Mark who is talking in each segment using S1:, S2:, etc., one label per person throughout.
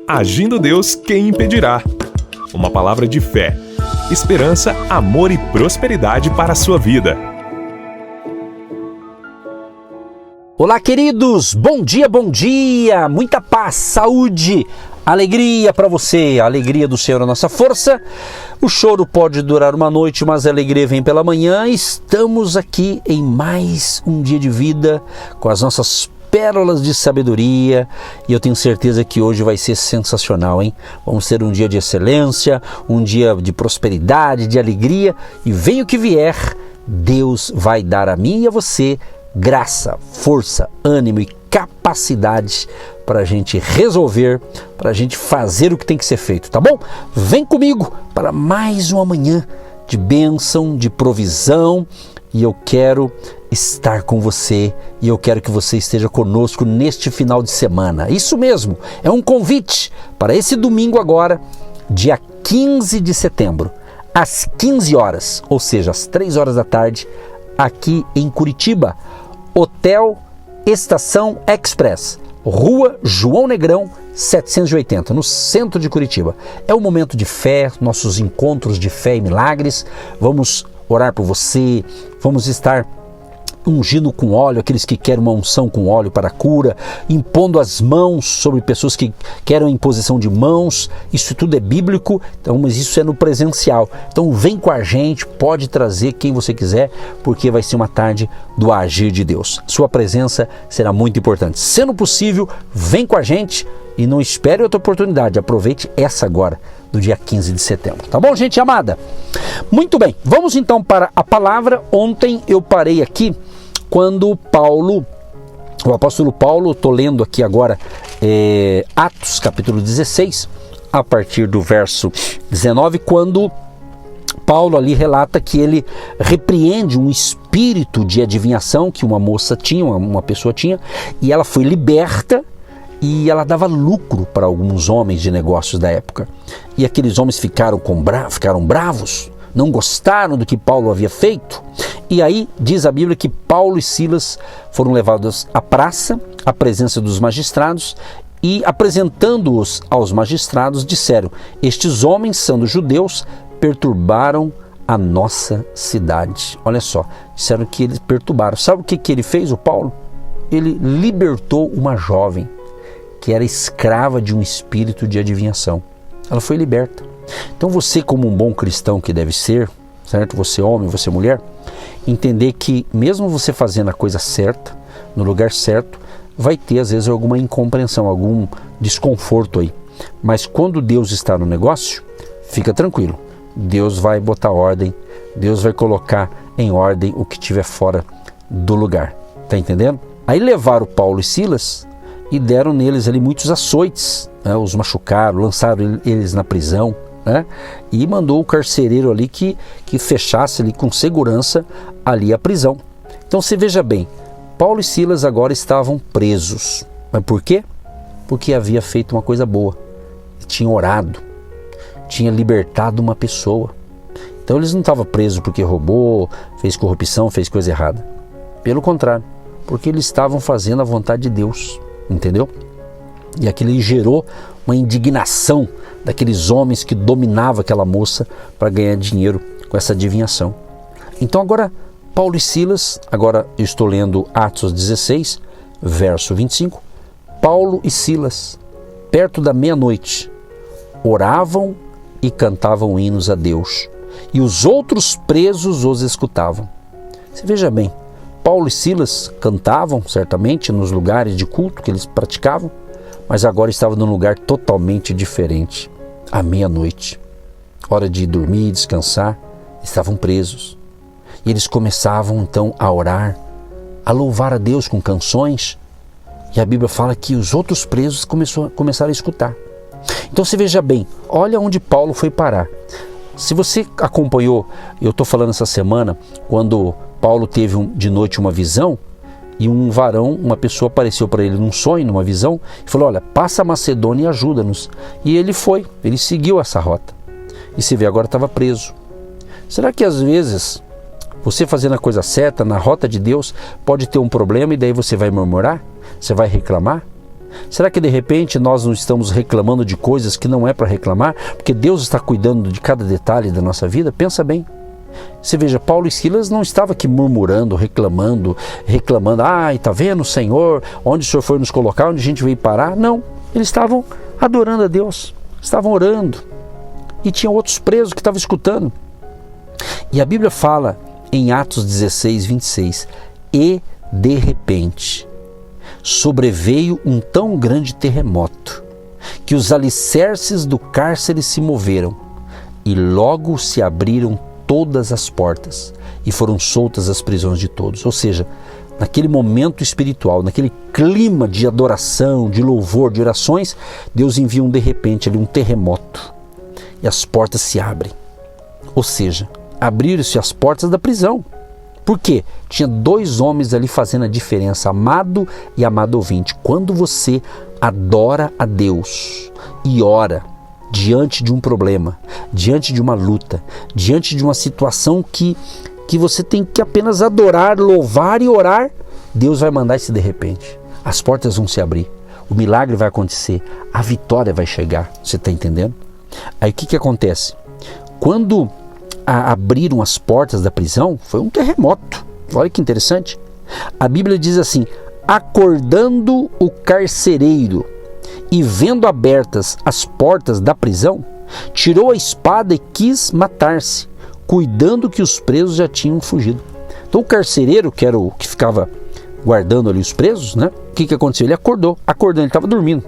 S1: Agindo Deus, quem impedirá? Uma palavra de fé, esperança, amor e prosperidade para a sua vida.
S2: Olá, queridos! Bom dia, muita paz, saúde, alegria para você, a alegria do Senhor é a nossa força. O choro pode durar uma noite, mas a alegria vem pela manhã. Estamos aqui em mais um dia de vida com as nossas pérolas de sabedoria e eu tenho certeza que hoje vai ser sensacional, hein? Vamos ter um dia de excelência, um dia de prosperidade, de alegria, e venha o que vier, Deus vai dar a mim e a você graça, força, ânimo e capacidade para a gente resolver, para a gente fazer o que tem que ser feito, tá bom? Vem comigo para mais uma manhã de bênção, de provisão, e eu quero estar com você e eu quero que você esteja conosco neste final de semana. Isso mesmo, é um convite para esse domingo agora, dia 15 de setembro, às 15 horas, ou seja, às 3 horas da tarde, aqui em Curitiba, Hotel Estação Express, Rua João Negrão 780, no centro de Curitiba. É um momento de fé, nossos encontros de fé e milagres. Vamos orar por você, vamos estar ungindo com óleo aqueles que querem uma unção com óleo para a cura, impondo as mãos sobre pessoas que querem a imposição de mãos. Isso tudo é bíblico, então, mas isso é no presencial. Então vem com a gente, pode trazer quem você quiser, porque vai ser uma tarde do agir de Deus. Sua presença será muito importante. Sendo possível, vem com a gente e não espere outra oportunidade, aproveite essa agora, do dia 15 de setembro. Tá bom, gente amada? Muito bem, vamos então para a palavra. Ontem eu parei aqui quando o apóstolo Paulo, estou lendo aqui agora Atos capítulo 16, a partir do verso 19, quando Paulo ali relata que ele repreende um espírito de adivinhação que uma moça tinha, uma pessoa tinha, e ela foi liberta e ela dava lucro para alguns homens de negócios da época. E aqueles homens ficaram bravos, não gostaram do que Paulo havia feito. E aí diz a Bíblia que Paulo e Silas foram levados à praça, à presença dos magistrados, e apresentando-os aos magistrados, disseram: estes homens, sendo judeus, perturbaram a nossa cidade. Olha só, disseram que eles perturbaram. Sabe o que ele fez, o Paulo? Ele libertou uma jovem que era escrava de um espírito de adivinhação. Ela foi liberta. Então você, como um bom cristão que deve ser, certo? Você homem, você mulher, entender que mesmo você fazendo a coisa certa, no lugar certo, vai ter às vezes alguma incompreensão, algum desconforto aí. Mas quando Deus está no negócio, fica tranquilo. Deus vai botar ordem, Deus vai colocar em ordem o que tiver fora do lugar. Tá entendendo? Aí levaram Paulo e Silas e deram neles ali muitos açoites, né? Os machucaram, lançaram eles na prisão, né? E mandou o carcereiro ali que fechasse ali com segurança ali a prisão. Então você veja bem, Paulo e Silas agora estavam presos. Mas por quê? Porque havia feito uma coisa boa, tinha orado, tinha libertado uma pessoa. Então eles não estavam presos porque roubou, fez corrupção, fez coisa errada. Pelo contrário, porque eles estavam fazendo a vontade de Deus. Entendeu? E aquilo gerou uma indignação daqueles homens que dominavam aquela moça para ganhar dinheiro com essa adivinhação. Então agora Paulo e Silas, agora eu estou lendo Atos 16, verso 25. Paulo e Silas, perto da meia-noite, oravam e cantavam hinos a Deus, e os outros presos os escutavam. Você veja bem, Paulo e Silas cantavam certamente nos lugares de culto que eles praticavam, mas agora estavam num lugar totalmente diferente. À meia-noite, hora de dormir e descansar, estavam presos. E eles começavam então a orar, a louvar a Deus com canções, e a Bíblia fala que os outros presos começaram a escutar. Então você veja bem, olha onde Paulo foi parar. Se você acompanhou, eu estou falando essa semana, quando Paulo teve de noite uma visão, e um varão, uma pessoa apareceu para ele num sonho, numa visão, e falou: olha, passa a Macedônia e ajuda-nos. E ele foi, ele seguiu essa rota. E você vê, agora estava preso. Será que às vezes, você fazendo a coisa certa, na rota de Deus, pode ter um problema e daí você vai murmurar? Você vai reclamar? Será que de repente nós não estamos reclamando de coisas que não é para reclamar? Porque Deus está cuidando de cada detalhe da nossa vida? Pensa bem. Você veja, Paulo e Silas não estavam aqui murmurando, reclamando. Ai, tá vendo, Senhor, onde o Senhor foi nos colocar, onde a gente veio parar? Não, eles estavam adorando a Deus, estavam orando. E tinha outros presos que estavam escutando. E a Bíblia fala em Atos 16, 26, e de repente sobreveio um tão grande terremoto que os alicerces do cárcere se moveram e logo se abriram todas as portas e foram soltas as prisões de todos. Ou seja, naquele momento espiritual, naquele clima de adoração, de louvor, de orações, Deus envia de repente ali um terremoto e as portas se abrem. Ou seja, abriram-se as portas da prisão. Por quê? Tinha 2 homens ali fazendo a diferença, amado e amado ouvinte. Quando você adora a Deus e ora diante de um problema, diante de uma luta, diante de uma situação que você tem que apenas adorar, louvar e orar, Deus vai mandar esse de repente. As portas vão se abrir, o milagre vai acontecer, a vitória vai chegar. Você está entendendo? Aí o que acontece? Quando abriram as portas da prisão, foi um terremoto. Olha que interessante. A Bíblia diz assim: acordando o carcereiro e vendo abertas as portas da prisão, tirou a espada e quis matar-se, cuidando que os presos já tinham fugido. Então o carcereiro, que era o que ficava guardando ali os presos, né? O que aconteceu? Ele acordou, ele estava dormindo.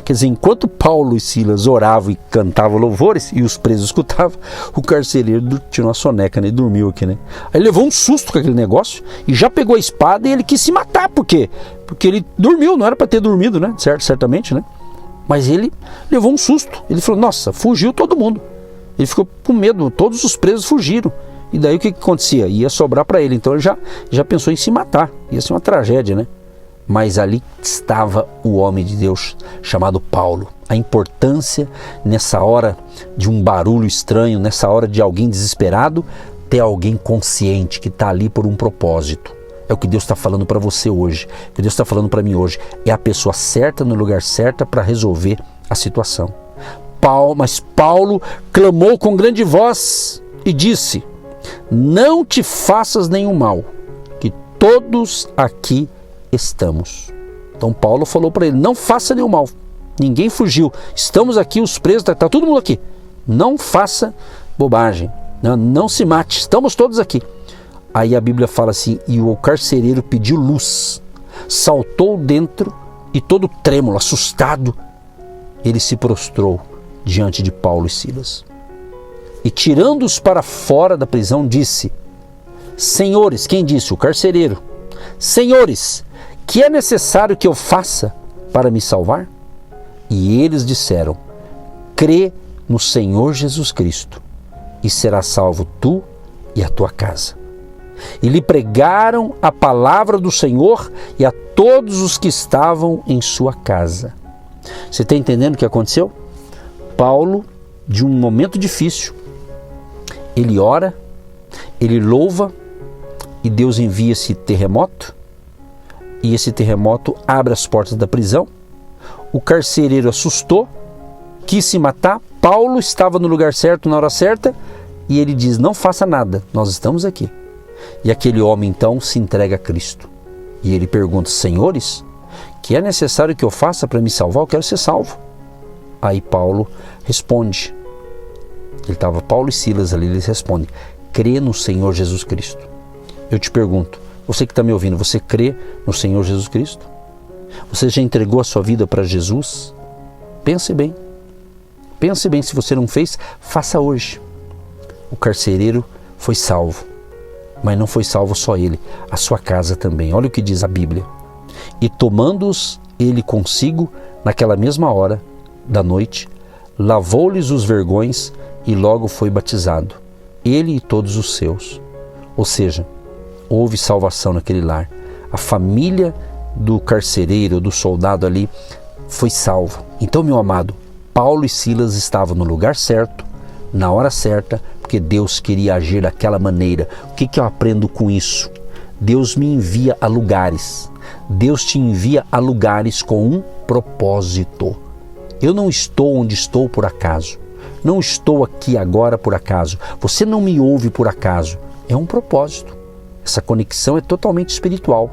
S2: Quer dizer, enquanto Paulo e Silas oravam e cantavam louvores e os presos escutavam, o carcereiro tirou uma soneca, né? E dormiu aqui, né? Aí levou um susto com aquele negócio e já pegou a espada e ele quis se matar. Por quê? Porque ele dormiu, não era para ter dormido, né? Certamente, né? Mas ele levou um susto. Ele falou: nossa, fugiu todo mundo. Ele ficou com medo, todos os presos fugiram. E daí o que acontecia? Ia sobrar para ele. Então ele já pensou em se matar. Ia ser uma tragédia, né? Mas ali estava o homem de Deus chamado Paulo. A importância nessa hora de um barulho estranho, nessa hora de alguém desesperado, ter alguém consciente que está ali por um propósito. É o que Deus está falando para você hoje, o que Deus está falando para mim hoje. É a pessoa certa no lugar certo para resolver a situação. Mas Paulo clamou com grande voz e disse: não te faças nenhum mal, que todos aqui estamos. Então Paulo falou para ele: não faça nenhum mal, ninguém fugiu, estamos aqui, os presos, está todo mundo aqui, não faça bobagem, não se mate, estamos todos aqui. Aí a Bíblia fala assim: e o carcereiro pediu luz, saltou dentro e todo trêmulo, assustado, ele se prostrou diante de Paulo e Silas e, tirando-os para fora da prisão, disse: senhores, quem disse? O carcereiro. Senhores, que é necessário que eu faça para me salvar? E eles disseram: crê no Senhor Jesus Cristo e serás salvo tu e a tua casa. E lhe pregaram a palavra do Senhor e a todos os que estavam em sua casa. Você está entendendo o que aconteceu? Paulo, de um momento difícil, ele ora, ele louva e Deus envia esse terremoto. E esse terremoto abre as portas da prisão. O carcereiro assustou, quis se matar. Paulo estava no lugar certo, na hora certa, e ele diz: não faça nada, nós estamos aqui. E aquele homem então se entrega a Cristo. E ele pergunta: senhores, que é necessário que eu faça para me salvar? Eu quero ser salvo. Aí Paulo responde. Ele estava Paulo e Silas ali, eles respondem: crê no Senhor Jesus Cristo. Eu te pergunto, você que está me ouvindo, você crê no Senhor Jesus Cristo? Você já entregou a sua vida para Jesus? Pense bem. Pense bem, se você não fez, faça hoje. O carcereiro foi salvo, mas não foi salvo só ele, a sua casa também. Olha o que diz a Bíblia. E tomando-os ele consigo, naquela mesma hora da noite, lavou-lhes os vergões e logo foi batizado, ele e todos os seus. Ou seja, houve salvação naquele lar. A família do carcereiro, do soldado ali, foi salva. Então, meu amado, Paulo e Silas estavam no lugar certo, na hora certa, porque Deus queria agir daquela maneira. O que eu aprendo com isso? Deus me envia a lugares. Deus te envia a lugares com um propósito. Eu não estou onde estou por acaso. Não estou aqui agora por acaso. Você não me ouve por acaso. É um propósito. Essa conexão é totalmente espiritual.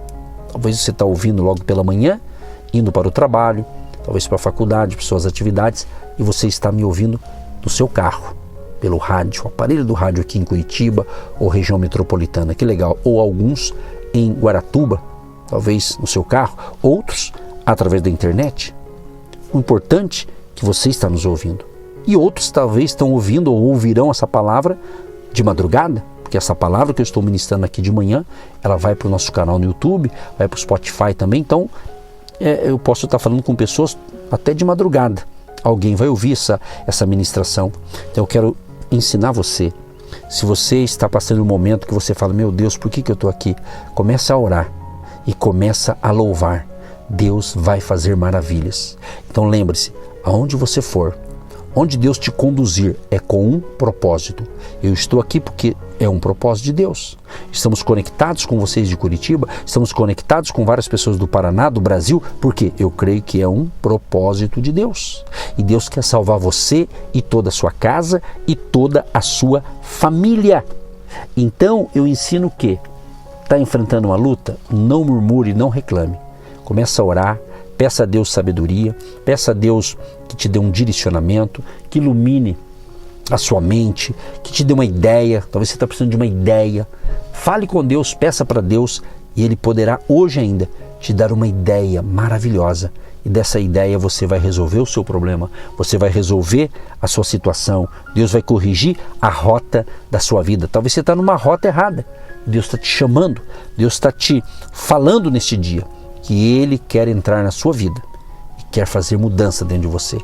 S2: Talvez você está ouvindo logo pela manhã, indo para o trabalho, talvez para a faculdade, para suas atividades, e você está me ouvindo no seu carro, pelo rádio, o aparelho do rádio aqui em Curitiba ou região metropolitana. Que legal. Ou alguns em Guaratuba, talvez no seu carro, outros através da internet. O importante é que você está nos ouvindo. E outros talvez estão ouvindo ou ouvirão essa palavra de madrugada, porque essa palavra que eu estou ministrando aqui de manhã, ela vai para o nosso canal no YouTube, vai para o Spotify também. Então, eu posso estar falando com pessoas até de madrugada. Alguém vai ouvir essa ministração. Então, eu quero ensinar você. Se você está passando um momento que você fala, meu Deus, por que eu estou aqui? Começa a orar e começa a louvar. Deus vai fazer maravilhas. Então lembre-se, aonde você for, onde Deus te conduzir, é com um propósito. Eu estou aqui porque é um propósito de Deus. Estamos conectados com vocês de Curitiba, estamos conectados com várias pessoas do Paraná, do Brasil, porque eu creio que é um propósito de Deus. E Deus quer salvar você e toda a sua casa e toda a sua família. Então eu ensino que está enfrentando uma luta, não murmure, não reclame. Começa a orar, peça a Deus sabedoria, peça a Deus que te dê um direcionamento, que ilumine a sua mente, que te dê uma ideia. Talvez você está precisando de uma ideia. Fale com Deus, peça para Deus e Ele poderá hoje ainda te dar uma ideia maravilhosa. E dessa ideia você vai resolver o seu problema, você vai resolver a sua situação. Deus vai corrigir a rota da sua vida. Talvez você está numa rota errada. Deus está te chamando, Deus está te falando neste dia que Ele quer entrar na sua vida e quer fazer mudança dentro de você.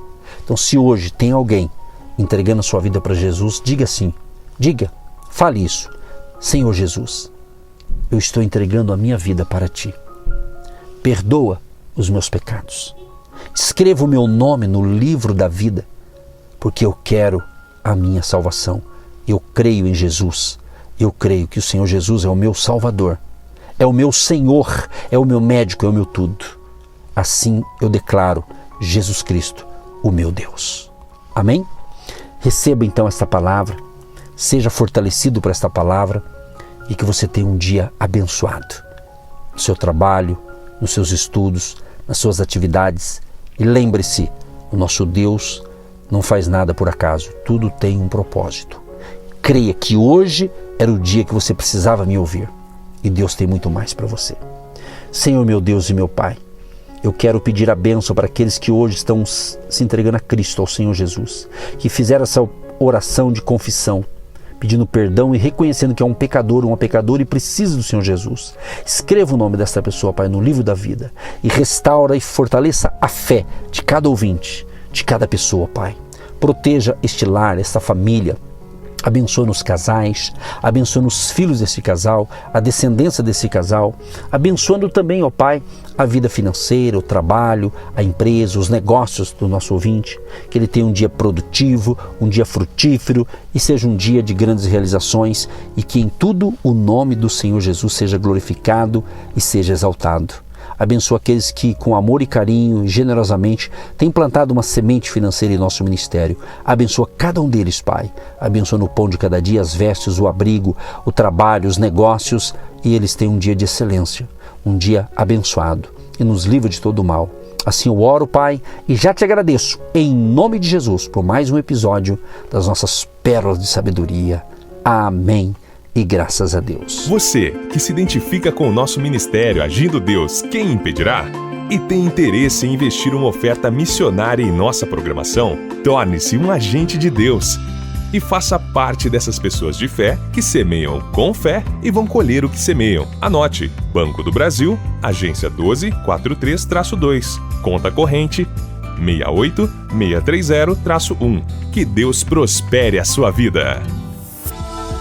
S2: Então, se hoje tem alguém entregando a sua vida para Jesus, diga assim, fale isso. Senhor Jesus, eu estou entregando a minha vida para Ti. Perdoa os meus pecados. Escreva o meu nome no livro da vida, porque eu quero a minha salvação. Eu creio em Jesus. Eu creio que o Senhor Jesus é o meu Salvador. É o meu Senhor, é o meu médico, é o meu tudo. Assim eu declaro Jesus Cristo, o meu Deus. Amém? Receba então esta palavra, seja fortalecido por esta palavra e que você tenha um dia abençoado. No seu trabalho, nos seus estudos, nas suas atividades. E lembre-se, o nosso Deus não faz nada por acaso, tudo tem um propósito. Creia que hoje era o dia que você precisava me ouvir. E Deus tem muito mais para você. Senhor meu Deus e meu Pai, eu quero pedir a bênção para aqueles que hoje estão se entregando a Cristo, ao Senhor Jesus, que fizeram essa oração de confissão, pedindo perdão e reconhecendo que é um pecador, uma pecadora e precisa do Senhor Jesus. Escreva o nome dessa pessoa, Pai, no livro da vida e restaura e fortaleça a fé de cada ouvinte, de cada pessoa, Pai. Proteja este lar, esta família. Abençoa os casais, abençoa os filhos desse casal, a descendência desse casal, abençoando também, ó Pai, a vida financeira, o trabalho, a empresa, os negócios do nosso ouvinte, que ele tenha um dia produtivo, um dia frutífero e seja um dia de grandes realizações e que em tudo o nome do Senhor Jesus seja glorificado e seja exaltado. Abençoa aqueles que, com amor e carinho, generosamente, têm plantado uma semente financeira em nosso ministério. Abençoa cada um deles, Pai. Abençoa no pão de cada dia, as vestes, o abrigo, o trabalho, os negócios. E eles tenham um dia de excelência, um dia abençoado. E nos livra de todo o mal. Assim eu oro, Pai, e já te agradeço, em nome de Jesus, por mais um episódio das nossas pérolas de sabedoria. Amém. E graças a Deus.
S1: Você que se identifica com o nosso ministério Agindo Deus, quem impedirá? E tem interesse em investir uma oferta missionária em nossa programação? Torne-se um agente de Deus e faça parte dessas pessoas de fé que semeiam com fé e vão colher o que semeiam. Anote: Banco do Brasil, agência 1243-2, conta corrente 68630-1. Que Deus prospere a sua vida.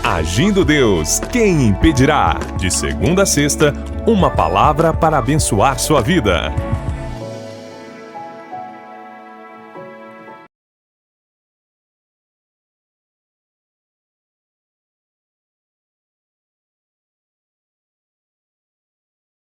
S1: Agindo Deus, quem impedirá? De segunda a sexta, uma palavra para abençoar sua vida.